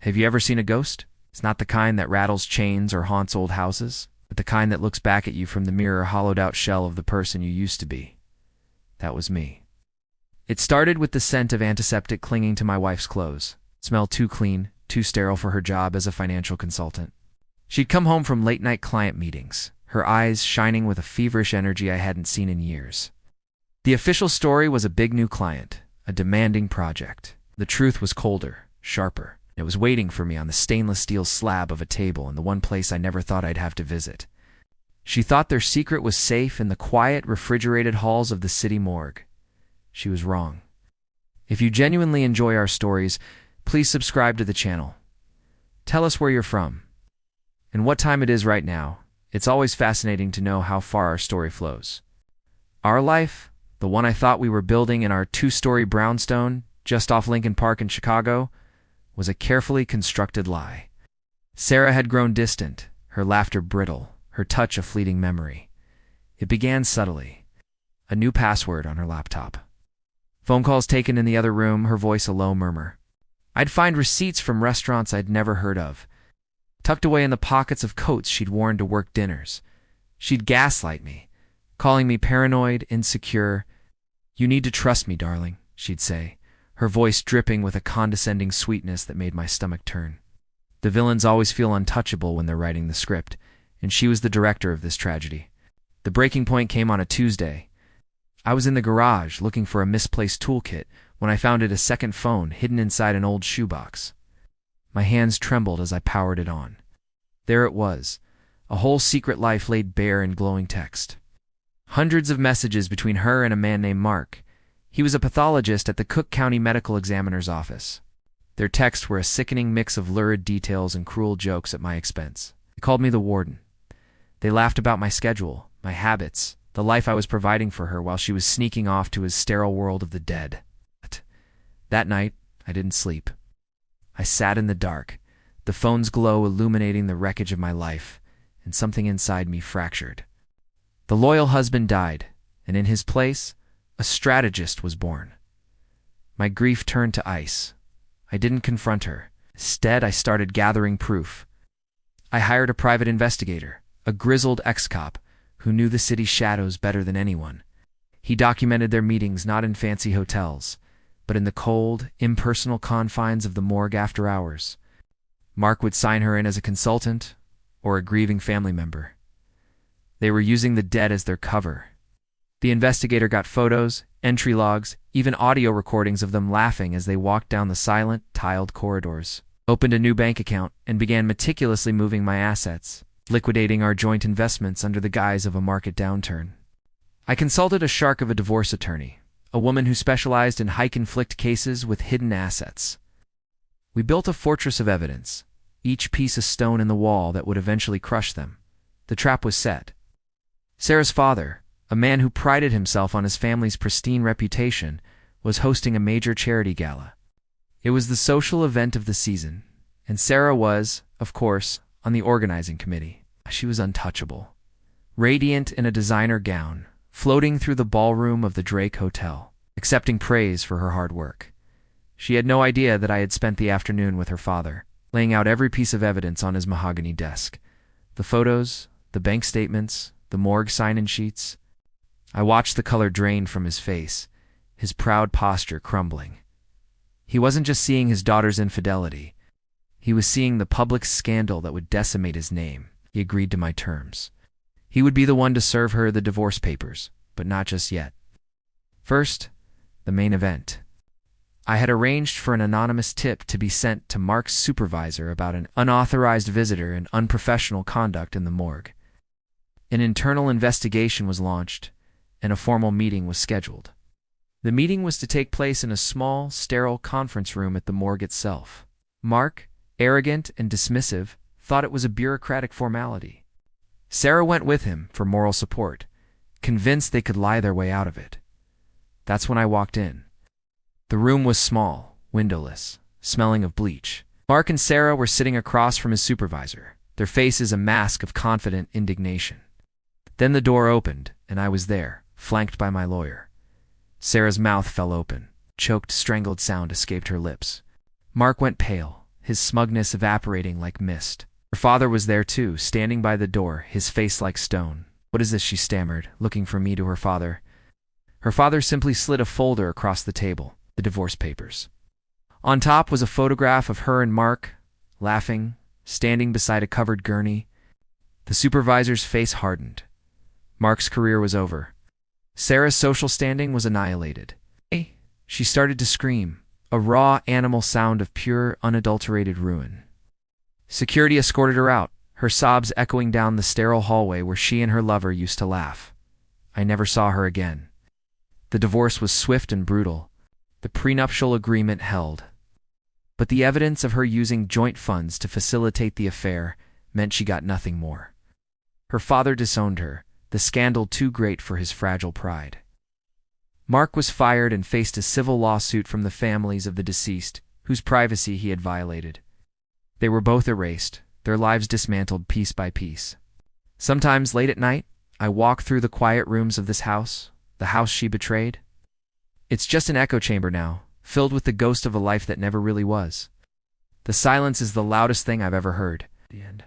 Have you ever seen a ghost? It's not the kind that rattles chains or haunts old houses, but the kind that looks back at you from the mirror hollowed-out shell of the person you used to be. That was me. It started with the scent of antiseptic clinging to my wife's clothes. It smelled too clean, too sterile for her job as a financial consultant. She'd come home from late-night client meetings, her eyes shining with a feverish energy I hadn't seen in years. The official story was a big new client, a demanding project. The truth was colder, sharper. It was waiting for me on the stainless steel slab of a table in the one place I never thought I'd have to visit. She thought their secret was safe in the quiet, refrigerated halls of the city morgue. She was wrong. If you genuinely enjoy our stories, please subscribe to the channel. Tell us where you're from and what time it is right now. It's always fascinating to know how far our story flows. Our life, the one I thought we were building in our 2-story brownstone just off Lincoln Park in Chicago, was a carefully constructed lie. Sarah had grown distant, her laughter brittle, her touch a fleeting memory. It began subtly. A new password on her laptop. Phone calls taken in the other room, her voice a low murmur. I'd find receipts from restaurants I'd never heard of, tucked away in the pockets of coats she'd worn to work dinners. She'd gaslight me, calling me paranoid, insecure. You need to trust me, darling, she'd say, her voice dripping with a condescending sweetness that made my stomach turn. The villains always feel untouchable when they're writing the script, and she was the director of this tragedy. The breaking point came on a Tuesday. I was in the garage looking for a misplaced toolkit when I found a second phone hidden inside an old shoebox. My hands trembled as I powered it on. There it was, a whole secret life laid bare in glowing text. Hundreds of messages between her and a man named Mark. He was a pathologist at the Cook County Medical Examiner's office. Their texts were a sickening mix of lurid details and cruel jokes at my expense. They called me the warden. They laughed about my schedule, my habits, the life I was providing for her while she was sneaking off to his sterile world of the dead. That night, I didn't sleep. I sat in the dark, the phone's glow illuminating the wreckage of my life, and something inside me fractured. The loyal husband died, and in his place, a strategist was born. My grief turned to ice. I didn't confront her. Instead, I started gathering proof. I hired a private investigator, a grizzled ex-cop who knew the city's shadows better than anyone. He documented their meetings not in fancy hotels, but in the cold, impersonal confines of the morgue after hours. Mark would sign her in as a consultant or a grieving family member. They were using the dead as their cover. The investigator got photos, entry logs, even audio recordings of them laughing as they walked down the silent, tiled corridors. Opened a new bank account and began meticulously moving my assets, liquidating our joint investments under the guise of a market downturn. I consulted a shark of a divorce attorney, a woman who specialized in high-conflict cases with hidden assets. We built a fortress of evidence, each piece a stone in the wall that would eventually crush them. The trap was set. Sarah's father, a man who prided himself on his family's pristine reputation, was hosting a major charity gala. It was the social event of the season, and Sarah was, of course, on the organizing committee. She was untouchable, radiant in a designer gown, floating through the ballroom of the Drake Hotel, accepting praise for her hard work. She had no idea that I had spent the afternoon with her father, laying out every piece of evidence on his mahogany desk. The photos, the bank statements, the morgue sign-in sheets. I watched the color drain from his face, his proud posture crumbling. He wasn't just seeing his daughter's infidelity. He was seeing the public scandal that would decimate his name. He agreed to my terms. He would be the one to serve her the divorce papers, but not just yet. First, the main event. I had arranged for an anonymous tip to be sent to Mark's supervisor about an unauthorized visitor and unprofessional conduct in the morgue. An internal investigation was launched, and a formal meeting was scheduled. The meeting was to take place in a small, sterile conference room at the morgue itself. Mark, arrogant and dismissive, thought it was a bureaucratic formality. Sarah went with him for moral support, convinced they could lie their way out of it. That's when I walked in. The room was small, windowless, smelling of bleach. Mark and Sarah were sitting across from his supervisor, their faces a mask of confident indignation. Then the door opened, and I was there, flanked by my lawyer. Sarah's mouth fell open. Choked, strangled sound escaped her lips. Mark went pale, his smugness evaporating like mist. Her father was there too, standing by the door, his face like stone. "What is this?" she stammered, looking from me to her father. Her father simply slid a folder across the table, the divorce papers. On top was a photograph of her and Mark, laughing, standing beside a covered gurney. The supervisor's face hardened. Mark's career was over. Sarah's social standing was annihilated. "Hey!" She started to scream, a raw animal sound of pure, unadulterated ruin. Security escorted her out, her sobs echoing down the sterile hallway where she and her lover used to laugh. I never saw her again. The divorce was swift and brutal. The prenuptial agreement held. But the evidence of her using joint funds to facilitate the affair meant she got nothing more. Her father disowned her, the scandal too great for his fragile pride. Mark was fired and faced a civil lawsuit from the families of the deceased, whose privacy he had violated. They were both erased, their lives dismantled piece by piece. Sometimes late at night, I walk through the quiet rooms of this house, the house she betrayed. It's just an echo chamber now, filled with the ghost of a life that never really was. The silence is the loudest thing I've ever heard. The end.